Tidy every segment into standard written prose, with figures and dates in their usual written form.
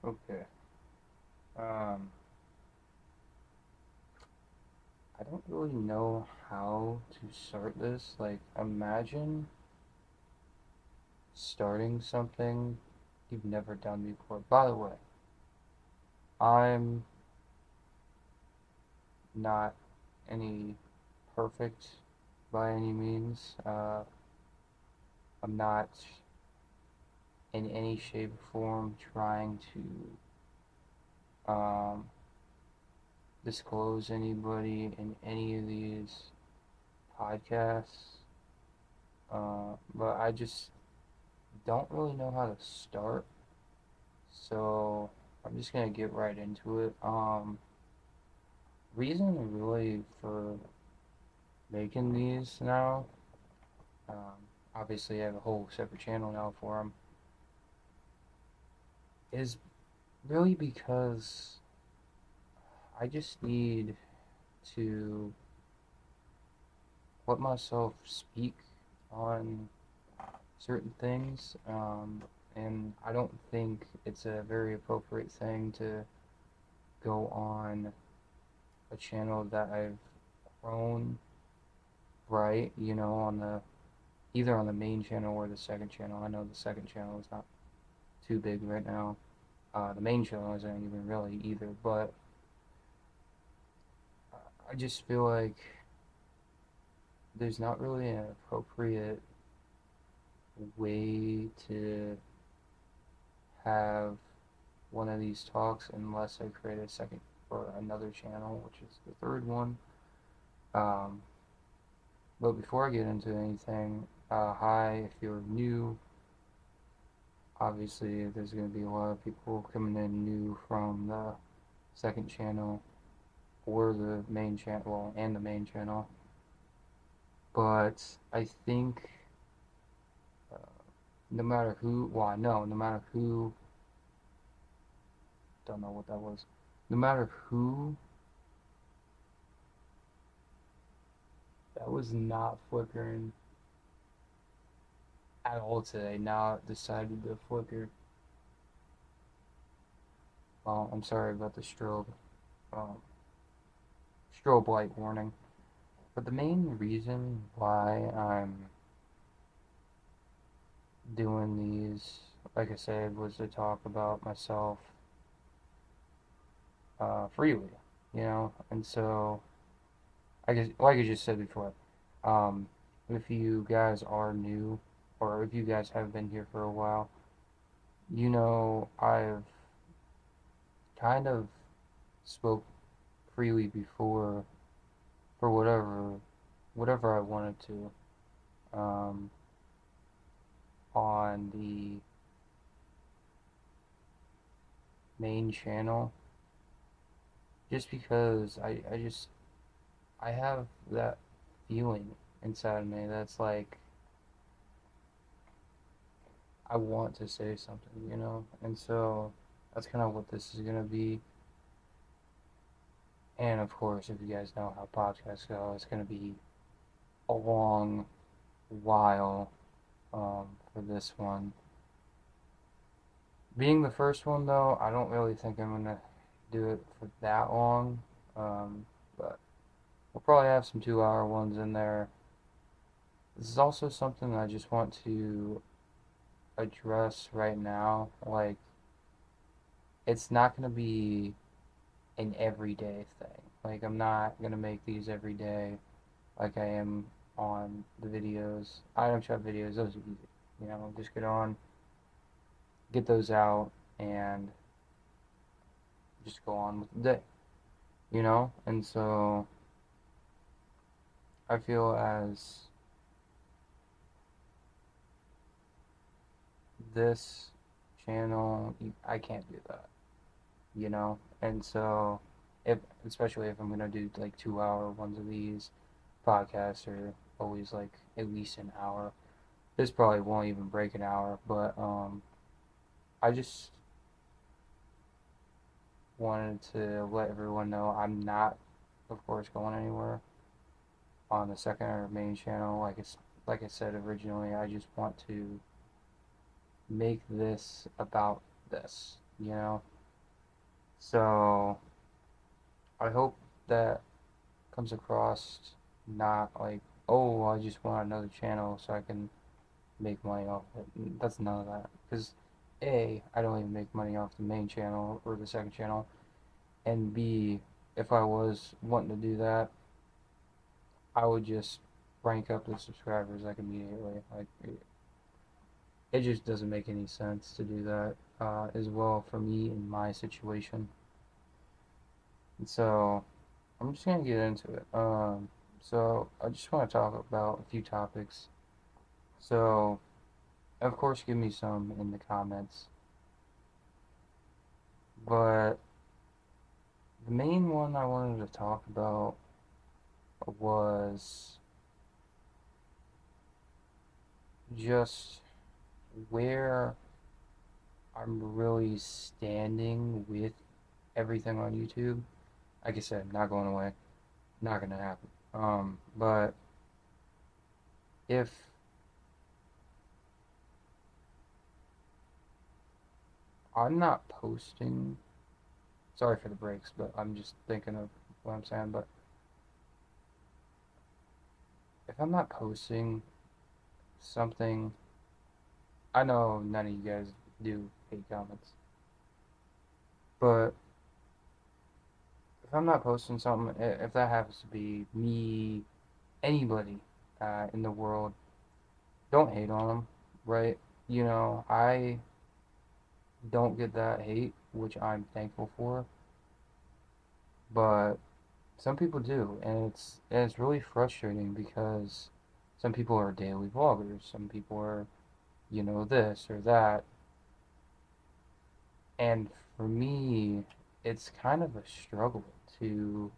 Okay. Um, I don't really know how to start this. Like, imagine starting something you've never done before. By the way, I'm not any perfect by any means. I'm not in any shape or form trying to disclose anybody in any of these podcasts. But I just don't really know how to start. So I'm just gonna get right into it. Reason really for making these now. Obviously, I have a whole separate channel now for them. Is really because I just need to let myself speak on certain things, and I don't think it's a very appropriate thing to go on a channel that I've grown right, on the either on the main channel or the second channel. I know the second channel is not too big right now. The main channel isn't even really either, but I just feel like there's not really an appropriate way to have one of these talks unless I create a second or another channel, which is the third one. Um, but before I get into anything, hi, if you're new, obviously there's going to be a lot of people coming in new from the second channel or the main channel, well, and the main channel. But I think uh, no matter who, well, I know no matter who, don't know what that was, no matter who, that was not flickering at all today. Now it decided to flicker. Well, I'm sorry about the um, strobe light warning. But the main reason why I'm doing these, like I said, was to talk about myself freely, And so, I guess, like I just said before, um, if you guys are new, or if you guys have been here for a while, I've kind of spoke freely before for whatever I wanted to, um, on the main channel, just because I have that feeling inside of me that's like I want to say something. And so that's kind of what this is gonna be. And of course, if you guys know how podcasts go, it's gonna be a long while for this one. Being the first one though, I don't really think I'm gonna do it for that long. But we'll probably have some 2 hour ones in there. This is also something I just want to address right now. Like, it's not going to be an everyday thing. Like, I'm not going to make these every day like I am on the videos. Item shop videos, those are easy. Just get on, get those out, and just go on with the day. And so I feel as this channel, I can't do that. And so, if especially if I'm gonna do like 2 hour ones of these podcasts are always like at least an hour. This probably won't even break an hour, but I just wanted to let everyone know I'm not, of course, going anywhere on the second or main channel. Like I said originally, I just want to make this about this. So I hope that comes across not like, oh, I just want another channel so I can make money off it. That's none of that. Because A, I don't even make money off the main channel or the second channel. And B, if I was wanting to do that, I would just rank up the subscribers like immediately. Like it just doesn't make any sense to do that as well for me in my situation. And so I'm just gonna get into it. So I just want to talk about a few topics. So of course, give me some in the comments. But the main one I wanted to talk about was just where I'm really standing with everything on YouTube. Like I said, not going away, not gonna happen. But if I'm not posting, sorry for the breaks, but I'm just thinking of what I'm saying. But if I'm not posting something, I know none of you guys do hate comments, but if I'm not posting something, if that happens to be me, anybody in the world, don't hate on them, right? I don't get that hate, which I'm thankful for, but some people do, and it's really frustrating because some people are daily vloggers, some people are, this or that, and for me, it's kind of a struggle to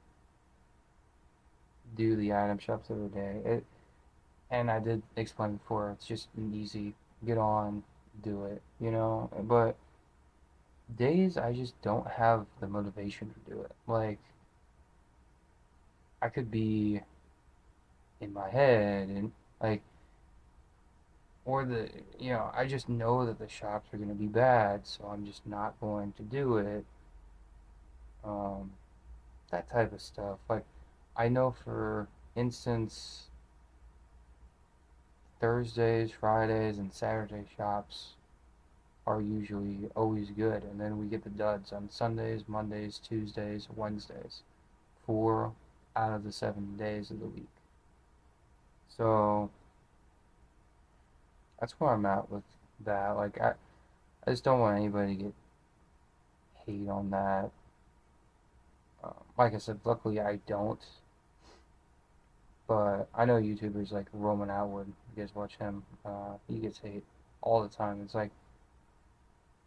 do the item shops every day. And I did explain before, it's just an easy get on, do it, But days I just don't have the motivation to do it. Like I could be in my head and like or I just know that the shops are gonna be bad, so I'm just not going to do it. Um, that type of stuff. Like I know for instance Thursdays, Fridays, and Saturday shops are usually always good, and then we get the duds on Sundays, Mondays, Tuesdays, Wednesdays, 4 out of the 7 days of the week. So that's where I'm at with that. Like I just don't want anybody to get hate on that. Like I said, luckily I don't. But I know YouTubers like Roman Atwood. You guys watch him. He gets hate all the time. It's like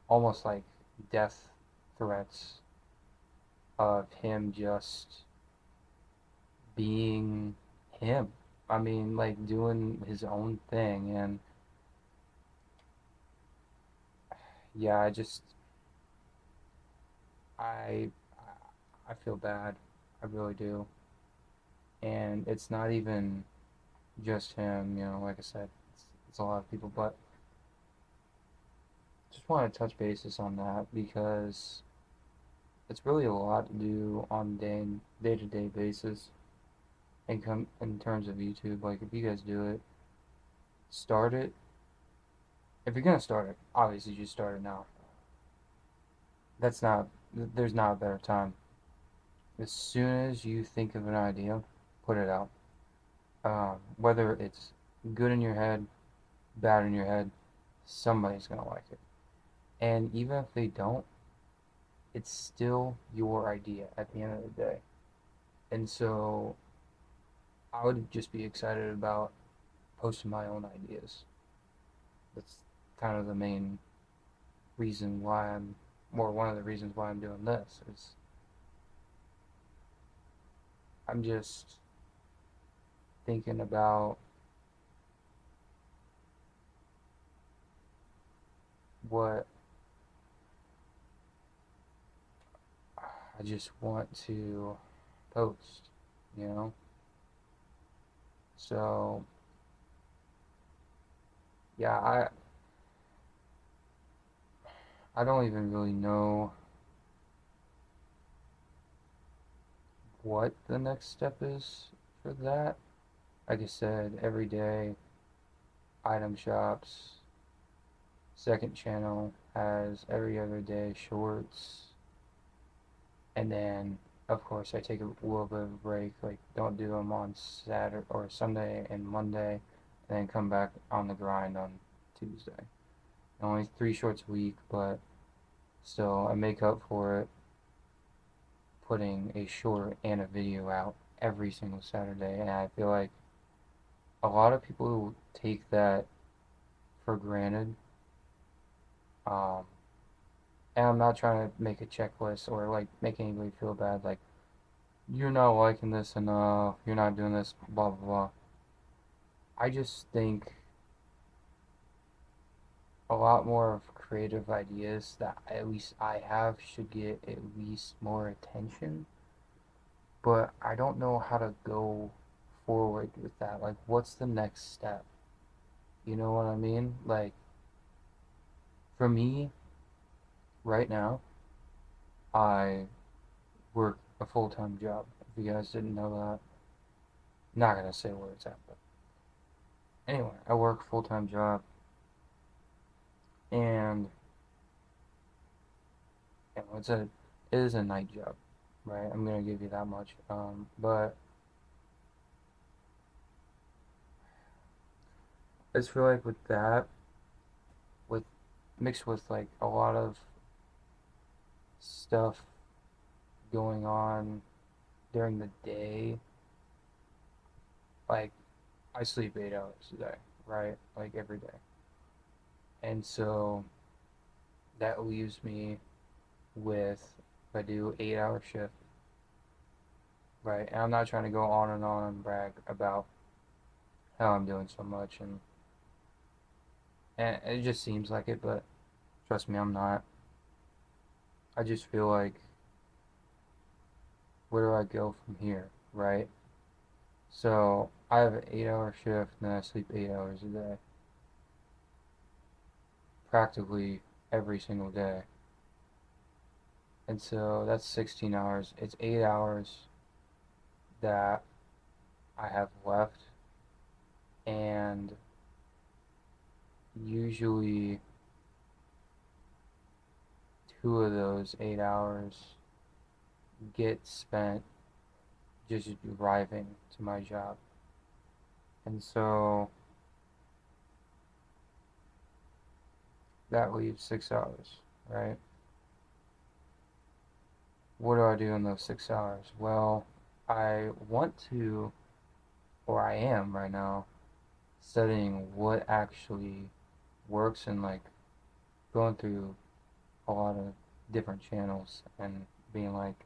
almost like death threats of him just being him. I mean, like doing his own thing, and yeah, I, I feel bad. I really do, and it's not even just him. Like I said, it's a lot of people, but just want to touch bases on that because it's really a lot to do on day to day basis, and come in terms of YouTube. Like if you guys do it, start it. If you're gonna start it, obviously just start it now. That's not. There's not a better time. As soon as you think of an idea, put it out. Whether it's good in your head, bad in your head, somebody's gonna like it. And even if they don't, it's still your idea at the end of the day. And so I would just be excited about posting my own ideas. That's kind of the main reason why or one of the reasons why I'm doing this. Is I'm just thinking about what I just want to post, you know? So, yeah, I don't even really know what the next step is for that. Like I said, every day, item shops, second channel has every other day shorts, and then of course I take a little bit of a break, like don't do them on Saturday or Sunday and Monday, and then come back on the grind on Tuesday. Only 3 shorts a week, but still I make up for it putting a short and a video out every single Saturday, and I feel like a lot of people take that for granted. Um, and I'm not trying to make a checklist or like make anybody feel bad, like you're not liking this enough, you're not doing this, blah blah blah. I just think a lot more of creative ideas that at least I have should get at least more attention, but I don't know how to go forward with that. Like, what's the next step? You know what I mean? Like, for me, right now, I work a full time job. If you guys didn't know that, not gonna say where it's at, but anyway, I work a full time job, and you know, it is a night job, right? I'm gonna give you that much. But I just feel like with that, with mixed with like a lot of stuff going on during the day, like I sleep 8 hours a day, right? Like every day. And so that leaves me with, if I do 8 hour shift, right? And I'm not trying to go on and brag about how I'm doing so much, and it just seems like it, but trust me, I'm not. I just feel like, where do I go from here, right? So I have an 8 hour shift and then I sleep 8 hours a day, practically every single day. And so that's 16 hours. It's 8 hours that I have left, and usually 2 of those 8 hours get spent just driving to my job. And so that leaves 6 hours, right? What do I do in those 6 hours? Well, I want to, or I am right now, studying what actually works and like going through a lot of different channels and being like,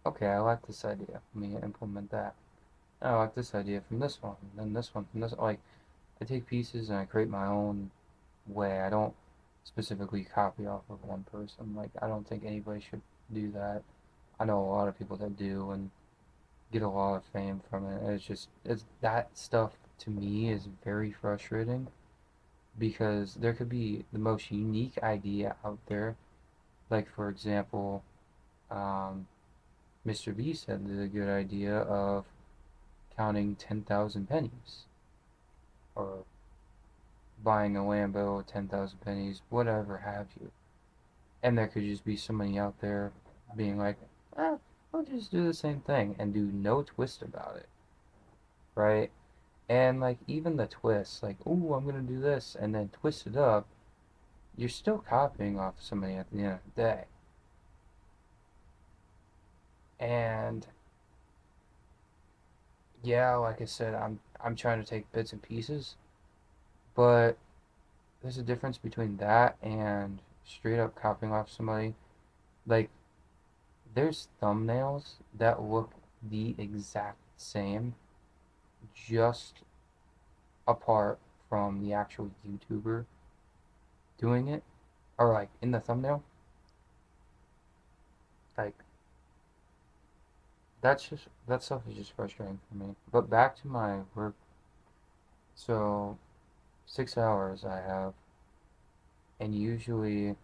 okay, I like this idea. Let me implement that. I like this idea from this one, and then this one from this. Like, I take pieces and I create my own way. I don't specifically copy off of one person. Like, I don't think anybody should do that. I know a lot of people that do and get a lot of fame from it. It's that stuff to me is very frustrating because there could be the most unique idea out there. Like, for example, um, Mr. B said there's a good idea of counting 10,000 pennies or buying a Lambo with 10,000 pennies, whatever have you. And there could just be somebody out there being like, I'll just do the same thing and do no twist about it, right? And like even the twist, like, ooh, I'm gonna do this and then twist it up, you're still copying off somebody at the end of the day. And yeah, like I said, I'm trying to take bits and pieces, but there's a difference between that and straight up copying off somebody. Like there's thumbnails that look the exact same, just apart from the actual YouTuber doing it, or like in the thumbnail. Like that stuff is just frustrating for me. But back to my work. So 6 hours I have, and usually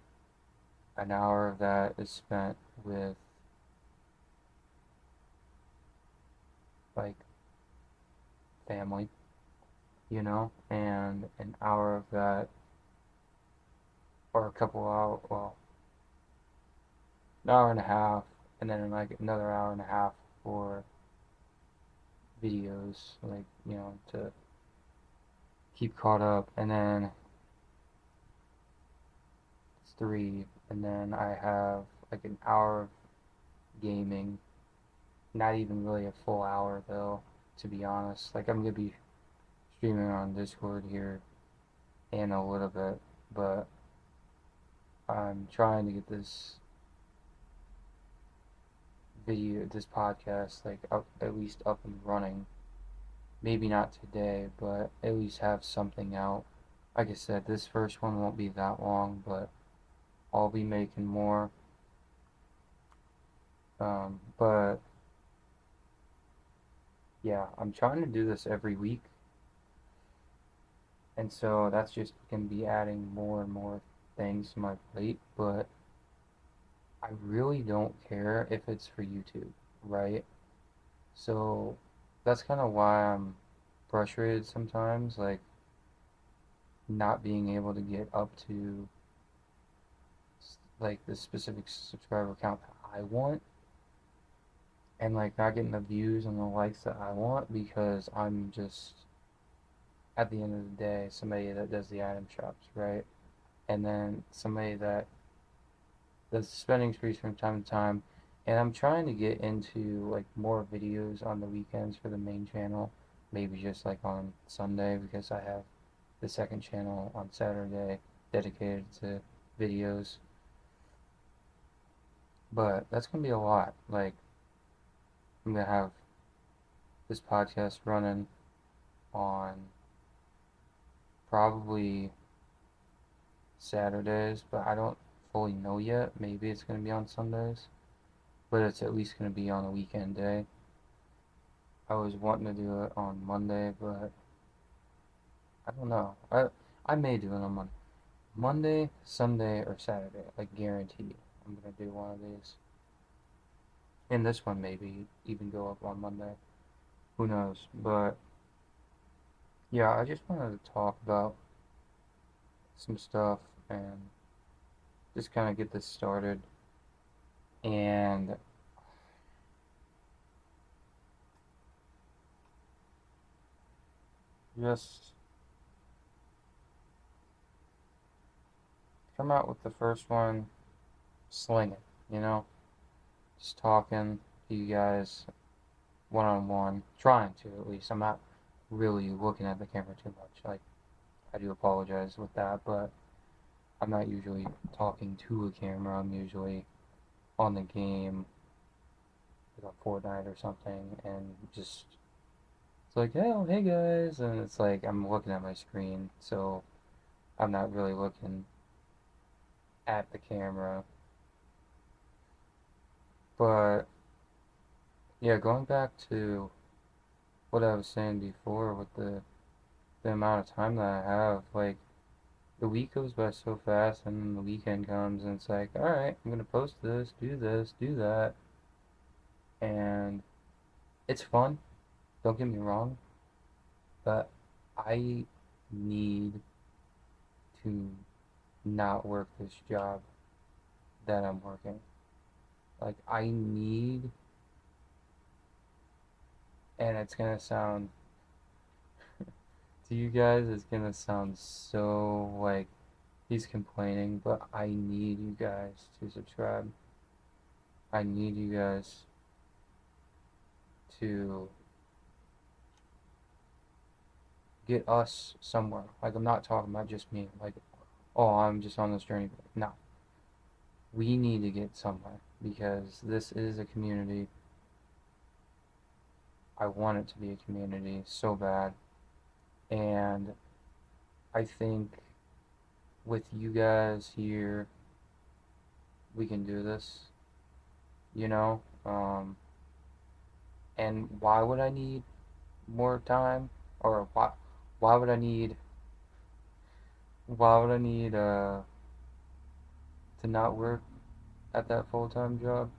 an hour of that is spent with like family, and an hour of that, or a couple hours, well, an hour and a half, and then like another hour and a half for videos, like, to keep caught up, and then it's three, and then I have like an hour of gaming, not even really a full hour though, to be honest. Like, I'm gonna be streaming on Discord here in a little bit, but I'm trying to get this podcast, like, up, at least up and running. Maybe not today, but at least have something out. Like I said, this first one won't be that long, but I'll be making more. But yeah, I'm trying to do this every week, and so that's just gonna be adding more and more things to my plate. But I really don't care if it's for YouTube, right? So that's kind of why I'm frustrated sometimes, like not being able to get up to like the specific subscriber count that I want, and like not getting the views and the likes that I want, because I'm just, at the end of the day, somebody that does the item shops, right? And then somebody that does spending sprees from time to time. And I'm trying to get into like more videos on the weekends for the main channel, maybe just like on Sunday, because I have the second channel on Saturday dedicated to videos. But that's gonna be a lot. Like, I'm gonna have this podcast running on probably Saturdays, but I don't fully know yet. Maybe it's gonna be on Sundays, but it's at least gonna be on a weekend day. I was wanting to do it on Monday, but I don't know. I may do it on Monday, Sunday, or Saturday. Like, guaranteed, I'm gonna do one of these. And this one maybe even go up on Monday. Who knows? But yeah, I just wanted to talk about some stuff and just kind of get this started, and just come out with the first one slinging, you know? Just talking to you guys one on one, trying to at least. I'm not really looking at the camera too much. Like, I do apologize with that, but I'm not usually talking to a camera. I'm usually on the game, like on Fortnite or something, and just, it's like, oh, hey guys, and it's like I'm looking at my screen, so I'm not really looking at the camera. But yeah, going back to what I was saying before with the amount of time that I have, like, the week goes by so fast, and then the weekend comes, and it's like, all right, I'm gonna post this, do that, and it's fun. Don't get me wrong, but I need to not work this job that I'm working. Like, I need, and it's gonna sound, to you guys, it's gonna sound so like he's complaining, but I need you guys to subscribe. I need you guys to get us somewhere. Like, I'm not talking about just me. Like, oh, I'm just on this journey. No. We need to get somewhere, because this is a community. I want it to be a community so bad. And I think with you guys here, we can do this, you know? And why would I need more time? Or why would I need, why would I need, to not work at that full-time job?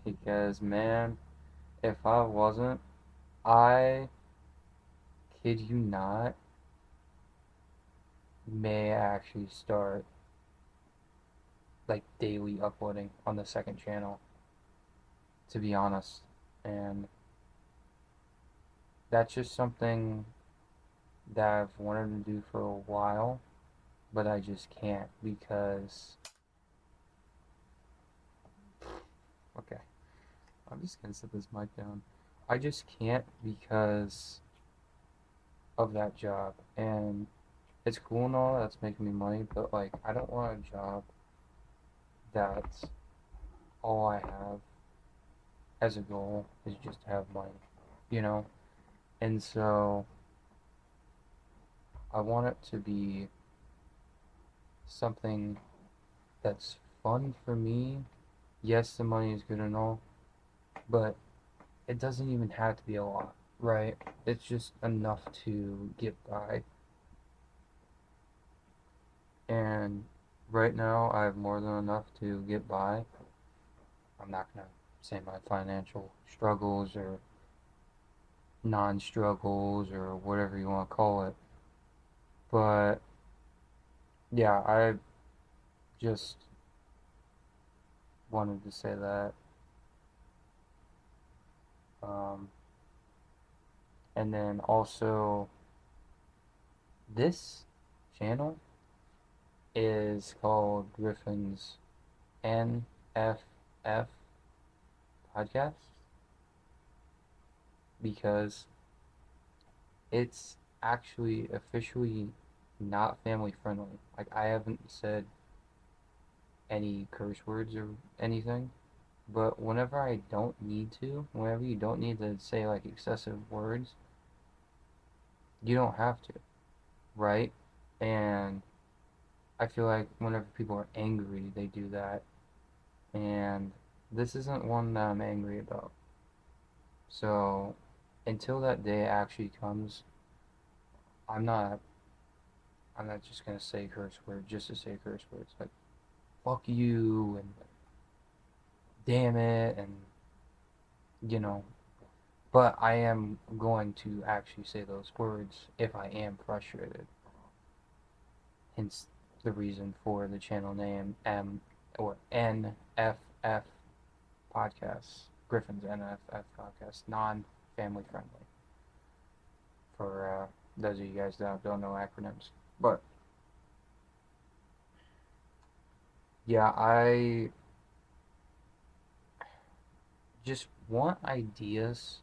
Because, man, If I wasn't, I kid you not, may actually start like daily uploading on the second channel, to be honest. And that's just something that I've wanted to do for a while, but I just can't because. Okay, I'm just gonna set this mic down. I just can't because of that job. And it's cool and all, that's making me money, but like, I don't want a job that's all I have as a goal is just to have money, you know? And so I want it to be something that's fun for me. Yes, the money is good and all, but it doesn't even have to be a lot, right? It's just enough to get by. And right now, I have more than enough to get by. I'm not gonna say my financial struggles or non-struggles or whatever you want to call it, but yeah, I just wanted to say that. Um, and then also, this channel is called Griffin's NFF podcast because it's actually officially not family friendly. Like, I haven't said any curse words or anything, but whenever I don't need to, whenever you don't need to say like excessive words, you don't have to, right? And I feel like whenever people are angry, they do that, and this isn't one that I'm angry about. So until that day actually comes, I'm not I'm not just gonna say curse words just to say curse words like fuck you and damn it and you know. But I am going to actually say those words if I am frustrated. Hence the reason for the channel name M or NFF podcast. Griffin's NFF podcast, non-family friendly. For those of you guys that don't know acronyms, but yeah, I just want ideas,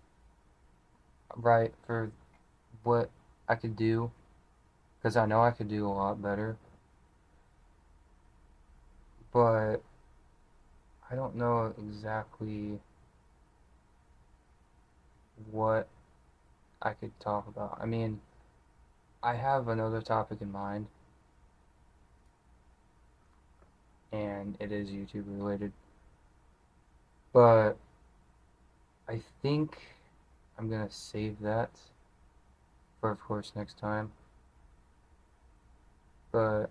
right, for what I could do, because I know I could do a lot better, but I don't know exactly what I could talk about. I mean, I have another topic in mind, and it is YouTube related, but I think I'm gonna save that for, of course, next time. But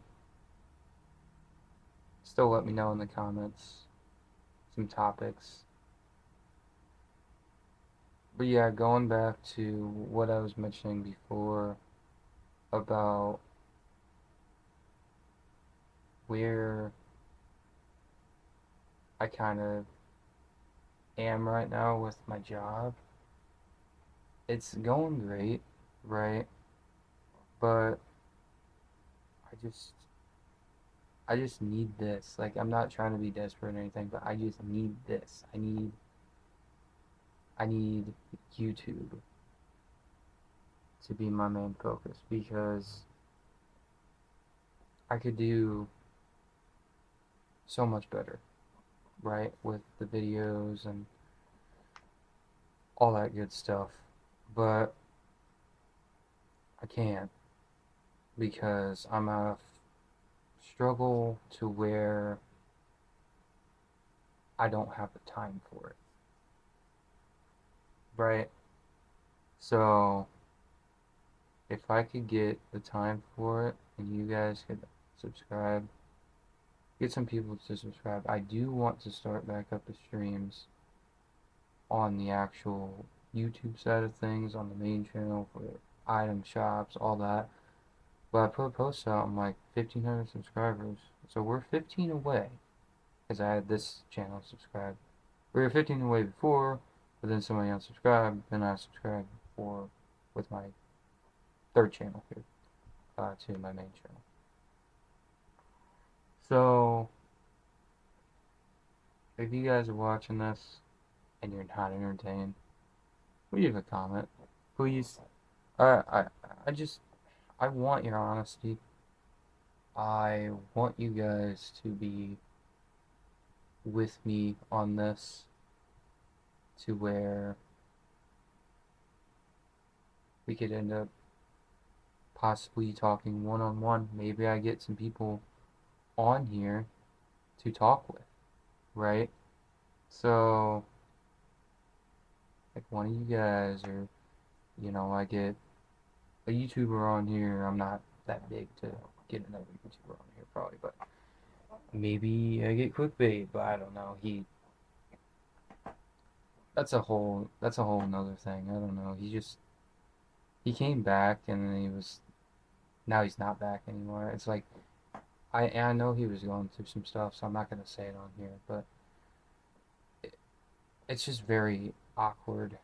still, let me know in the comments some topics. But yeah, going back to what I was mentioning before about where I kind of am right now with my job, it's going great, right? But I just I just need this. Like, I'm not trying to be desperate or anything, but I just need this. I need YouTube to be my main focus because I could do so much better, right? With the videos and all that good stuff. But I can't because I'm at a struggle to where I don't have the time for it, right? So if I could get the time for it and you guys could subscribe, get some people to subscribe. I do want to start back up the streams on the actual YouTube side of things, on the main channel for item shops, all that. But I put a post out, I'm like 1,500 subscribers. So we're 15 away, because I had this channel subscribed. We were 15 away before, but then somebody unsubscribed, then I subscribed for with my third channel here, to my main channel. So, if you guys are watching this and you're not entertained, leave a comment. Please. I, I, I just, I want your honesty. I want you guys to be with me on this, to where we could end up possibly talking one-on-one. Maybe I get some people on here to talk with, right? So, like one of you guys, or, I get a YouTuber on here. I'm not that big to get another YouTuber on here, probably, but maybe I get clickbait, but I don't know. That's a whole nother thing. I don't know. He came back and then now he's not back anymore. It's like, I know he was going through some stuff, so I'm not gonna say it on here, but it's just very awkward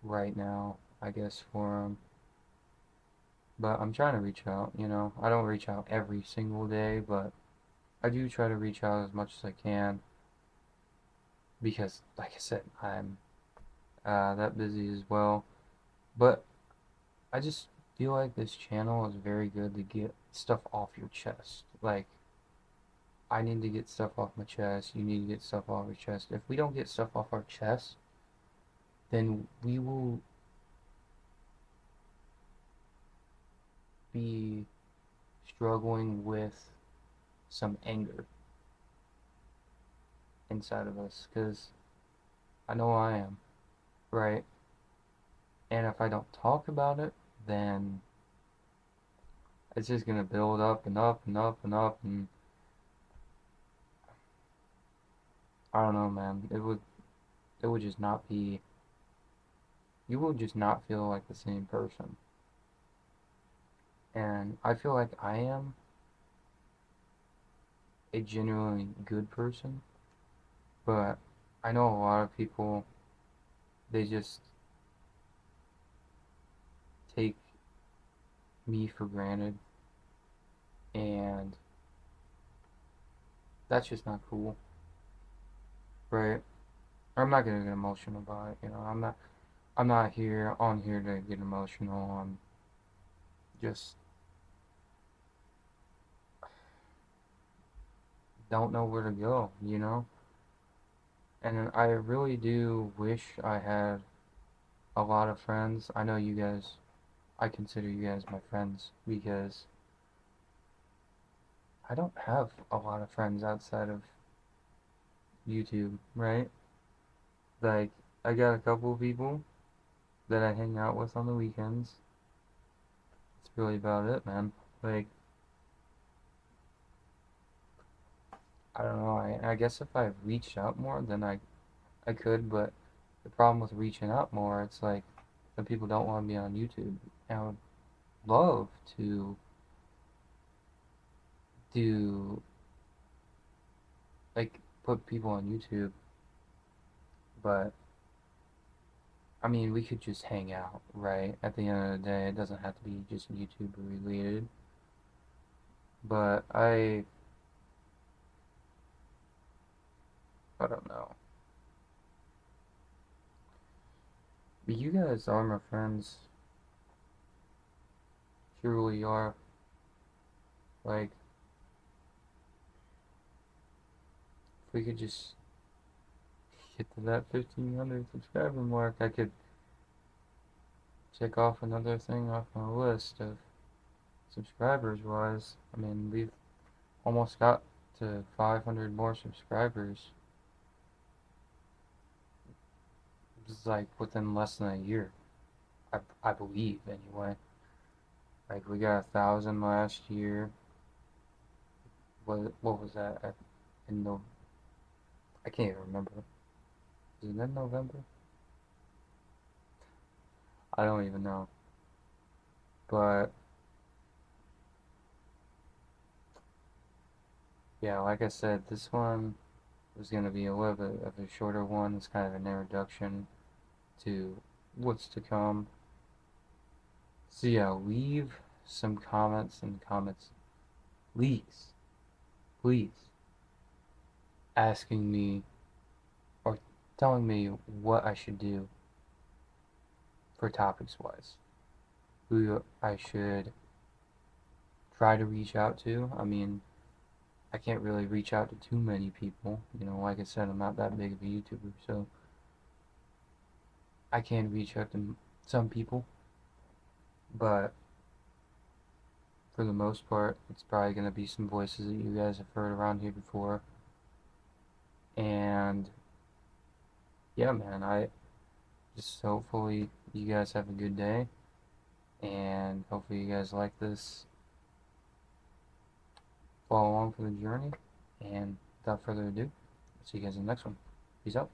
right now, I guess, for him. But I'm trying to reach out. I don't reach out every single day, but I do try to reach out as much as I can, because, like I said, I'm that busy as well. But I just feel like this channel is very good to get stuff off your chest. Like, I need to get stuff off my chest. You need to get stuff off your chest. If we don't get stuff off our chest, then we will be struggling with some anger inside of us. Because I know I am, right? And if I don't talk about it, then it's just gonna build up and up and up and up, and I don't know, man. It would just not be. You will just not feel like the same person. And I feel like I am a genuinely good person, but I know a lot of people, they just take me for granted, and that's just not cool, right? I'm not gonna get emotional about it. I'm not here on here to get emotional. I'm just don't know where to go. And I really do wish I had a lot of friends. I know you guys, I consider you guys my friends, because I don't have a lot of friends outside of YouTube, right? Like, I got a couple of people that I hang out with on the weekends. That's really about it, man. Like, I don't know. I guess if I reached out more, then I could, but the problem with reaching out more, it's like the people don't want to be on YouTube. And I would love to do, like, put people on YouTube, but I mean, we could just hang out, right? At the end of the day, it doesn't have to be just YouTube related. But I don't know. But you guys are my friends. Truly are. Like, if we could just get to that 1,500 subscriber mark, I could check off another thing off my list of subscribers wise. I mean, we've almost got to 500 more subscribers. It's like within less than a year. I believe, anyway. Like, we got 1,000 last year. What was that? In the I can't even remember. Is it in November? I don't even know. But yeah, like I said, this one was gonna be a little bit of a shorter one. It's kind of an introduction to what's to come. So yeah, leave some comments in the comments, please, please, asking me or telling me what I should do for topics wise. Who I should try to reach out to. I mean, I can't really reach out to too many people. You know, like I said, I'm not that big of a YouTuber, so I can reach out to some people, but for the most part, it's probably going to be some voices that you guys have heard around here before. And yeah, man, I just hopefully you guys have a good day, and hopefully you guys like this, follow along for the journey. And without further ado, I'll see you guys in the next one. Peace out.